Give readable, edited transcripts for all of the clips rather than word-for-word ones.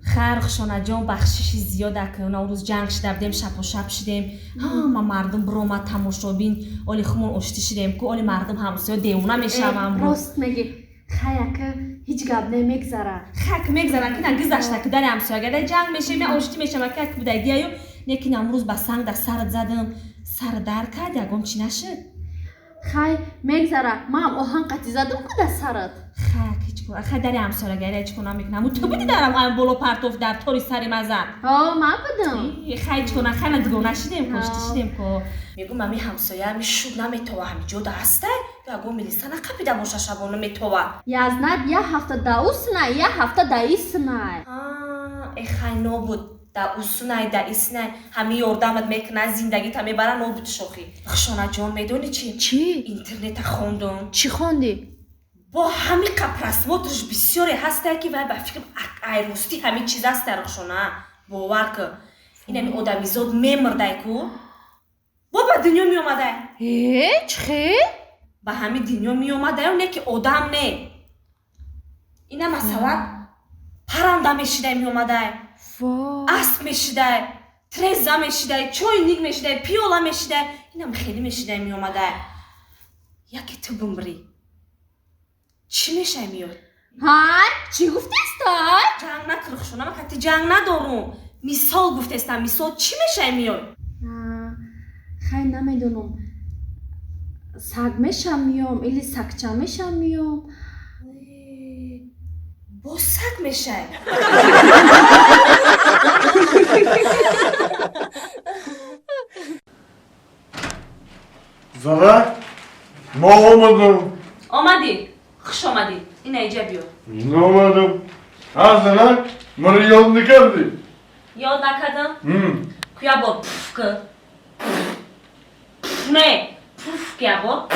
خرخشانه جان بخششی زیاده که اونا روز جنگ شدیم شب و شب شدیم ما مردم برoma تماشابین اولی خمون اشتی شدیم که اولی مردم همسایه دیوونه میشم راست میگی خیلی که هیچ گپ نمیگذره خک میگذره که نگذشته که در همسایه گره جنگ میشه من اشتی میشم که بوده دیایو نیکین امروز با سنگ در سرت زدم سر در کرد یکم چی نشد خیلی میگذره ما هم آهن قطی زدم که در سرت خک هیچ کنم خیلی در همسایه گره هیچ کنم میکنم تو بودی درم این بلو پرتوف در طوری سری مزن من بودم خیلی کنه خیلی دیگه نشیدیم کشتی شدیم که میگم ممی همسایه همی شود نمیتوه همی جدا هسته یا گو میلیسه نقبیده باشه شبانه میتوه یزند یه هفته داوس نه یه هفته داییس نه ای خیلی نابود دا اوسونای دا ایسنای همی یردمت میکنه زندگی تا میبره نابود شوخی خشانه جان میدونی چی؟ اینترنت خوندم چی خوندی؟ با همین قپرسماتش بسیاری هسته که و به فکر ایرمستی همین چیز هسته رخشانه باور که این همی آدمی زاد میمرده که با دنیا می آمده چی؟ با همین دنیا می آمده نه که آدم نه این مثلا پرنده میشیده می آمده اسب میشیده ترزه میشیده چای نیگ میشیده پیولا میشیده این هم خیلی میشیده می آمده یکی تو بمری چی میشه میاد؟ چی گفتی استای؟ جنگ نکرخ شونه من حتی جنگ ندارم مثال گفته استم مثال چی میشه میاد؟ خیلی نمیدونم سگ میشم میام ایلی سگچه میشم میام با سگ میشه زنه ما آمدی خوش آمدی این ایجا بیار نامدم زنه من یاد نکردی یاد نکردم؟ کیا با پف که نه پف کیا با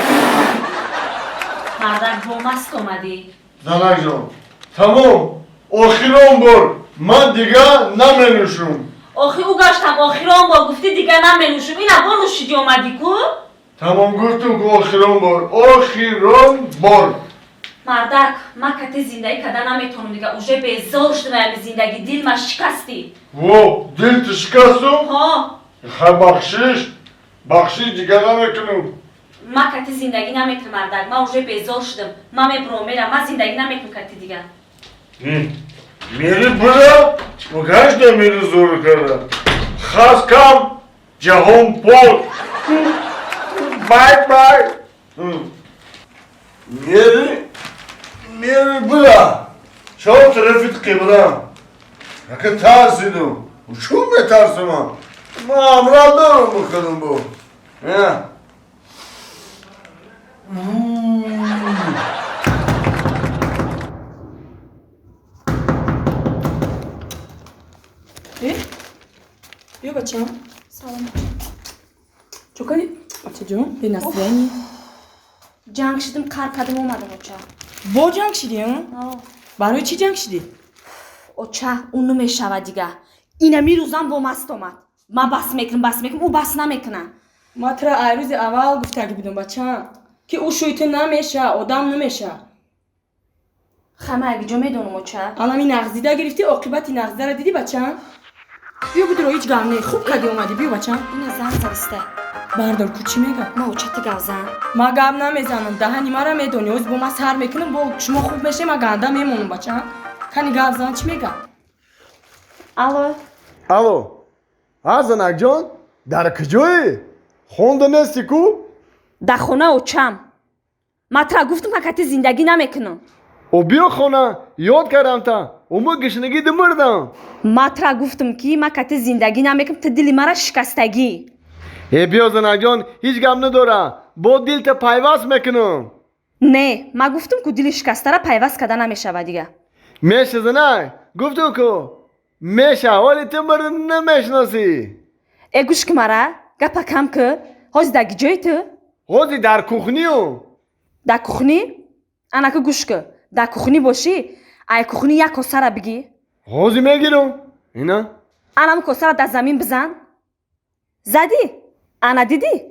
مردک با مست آمدی زنه جان تمام آخران بار من دیگه نمینوشم آخی او گشتم آخران بار گفتی دیگه نمینوشم این با نوشیدی آمدی کو؟ تمام گفتم که آخران بار مردک من کتی زندگی کده نمیتونم دیگه اوژه بیزار شدم همی زندگی دل من شکستی دل تو شکستم؟ ها بخشش دیگه نمیکنم من کتی زندگی نمیتونم مردک من اوژه بیزار شدم من میبرم میرم من زندگی نمیتونم کتی دیگه میری برا و گشت میری زور کرده خاص کم جهان پول بای میری برا شو طرفت قبرم اگه ترسیدم و چون میترسم ما امرال دارم بکنم با بیا بچه‌ها سلام چوکانی بچه جون به نصرانی جنگ شدم کار کردم اومدم اوچه با جنگ شدی ها؟ برای چی جنگ شدی؟ اوچه اونو میشوه دیگه اینه میروزم با مست آمد من بس میکنم او بس نمیکنه ما ترا ایروز اول گفته بودم بچه که او شویتو نمیشه آدم نمیشه خمه اگه جا میدونم اوچه الان این نغزیده گرفتی عاقبت نغزیده رو دیدی بچه بیا بدرو هیچ گم نه خوب کردی اومدی بیا بچه این زن زرسته بردار کو چی میگه ما اوچه تو گوزن ما گم نمیزنم دهنی مرا میدونی از با ما سر میکنم با شما خوب میشه ما گنده میمونم بچه کنی گم زن چی میگه الو زنک جان در کجایی؟ خونده نیستی کو؟ در خونه اوچم من ترا گفتم که کتی زندگی نمیکنم او بیا خونه یاد کردم تا اما گشنگی دمردم من ترا گفتم که من کتی زندگی نمیکنم تا دلی مرا شکستگی بیا زنک جان هیچ گم نداره با دل تا پیوست میکنم نه من گفتم که دلی شکسته را پیوست کده نمیشه دیگه میشه زنک گفتو که میشه ولی تو مرد نمیشناسی گوش که مرا گپا کم که هاز دگی جای تو هازی در کوخنیو در کوخنی؟ انا که گوش که در کوخنی باشی ای کوخنی یک کاسه را بگی هازی میگیرم اینا انم کاسه را در زمین بزن زدی انا دیدی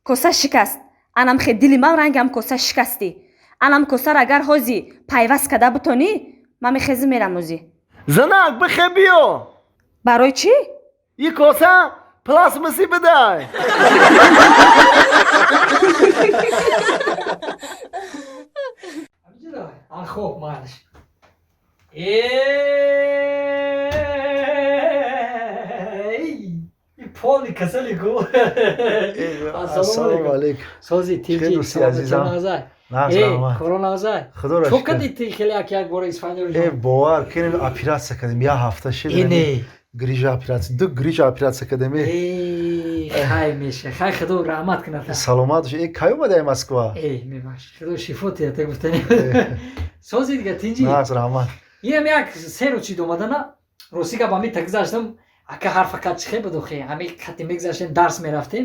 کاسه شکست انم خیلی دلی من رنگم کاسه شکستی انم کاسه را اگر هازی پیوست کده بتونی من میخیزی میرم اوزی Зинак, бихе биё. барои чӣ? И коса пластмасӣ бидай. Хуб, малш. Полный касалику. Ассалому алейкум. Сози Хеле тиҷи дӯсти азизам. Нағз раҳмат. коронавзай. Худо ра Чӯ шукр. кади ти хеле як бора Испания бовар кунем операция кардем. Я ҳафта шид. Ине. Грижа операция. Ду грижа операция кардем. хай меша. Хай худо раҳмат кунад. Саломат бош. Кай омадаи Москва? мебаш. Худо шифо тиҳад гуфтани. Сози дига тинҷи. Нағз раҳмат. Инам як се рӯз чӣ домадана. Росига ба ми тагзаштам. Ака ҳарфа кат чихе будухе. Ами кати мегзаштем дарс мерафтем.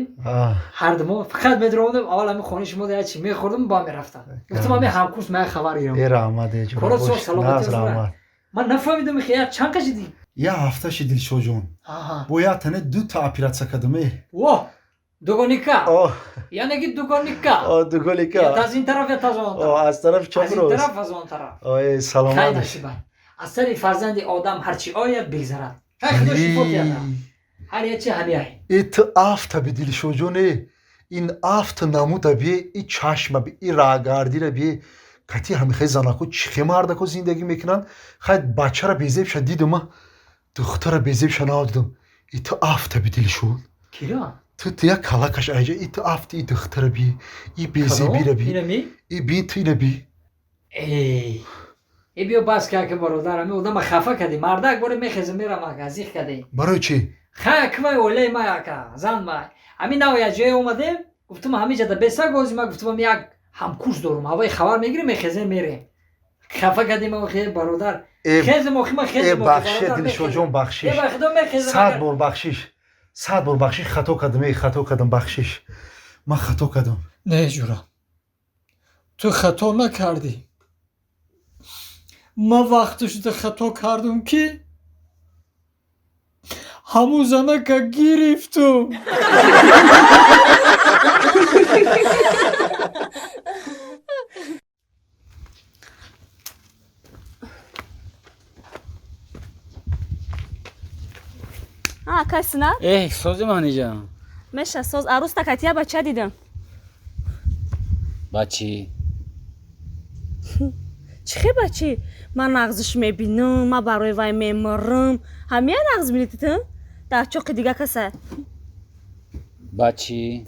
ҳар думо фақат медромадем аввал ами хонаи шумо да чӣ мехӯрдам ба мерафтам. Гуфтам ами ҳамкурс мая хабар гирам. раҳмат ҷура. Коро соҳ саломати Нағз раҳмат. ман нафаҳмидам хе чанд кашиди. Я ҳафта шид Дилшоҷон. Бояд тане ду та операция кардем. Воҳ, дугоника. Яъне ки дугоника. Дугоника. Я аз ин тараф я аз он тараф. Аз тарафи чап Аз ин рост. тараф аз он тараф. Саломат Хай бош. насиба. Аз сари фарзанди одам ҳарчи ояд бигзарад. Хай худо шифо диҳад. ҳар ячи ҳамияй. Ит афта би Дилшоҷоне. Ин афта намуда бе и чашма бе и рагардира бе. Кати ҳамихе занаку чихе мардаку зиндагӣ мекунанд. Хай бачара безебша дидум. Духтара безебша навдидум. Ит афта би Дилшон. Кира? Ту як калакаш айҷа ит афта и духтара би. И безебира би. Инами? И би ту ина би. биё бас ка бародар ами одама хафа кади. Мардак боре мехеза мерам азиқ кади. Барои чӣ? Хай квай олей ма яка зан ма. Ами навоя ҷое омадем. Гуфтам ҳамиҷада беса гозӣ ма гуфтам як ҳамкурс дорум. Ҳавои хабар мегирем мехезе мере. Хафа кадем охе бародар. Хезем охе ма хезем охе. Бахши Дилшоҷон бахшиш. Худо мехеза. 100 бор бахшиш. 100 бор бахшиш хато кардам. Хато кардам бахшиш. Ман хато кардам. Не ҷура. Ту хато накардӣ. Ман вақте шуда хато кардам ки ҳамун занака гирифтум. кайсина? Сози маниҷа. Меша соз арӯста катия бача дидам. Бачи? Чихе бачи? Ман нағзиш мебинам, ман барои вай мемирам. Ҳамия нағз билититин? Дар чоқи дига каса? Бачи?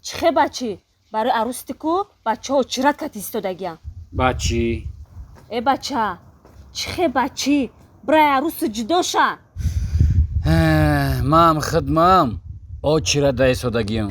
Чихе бачи? Барои арӯстику бачаҳо чират кати истодагиям. Бачи? Бача, чихе бачи? Бирай арӯси ҷудоша. Мам хидмам. О чират да истодагиям.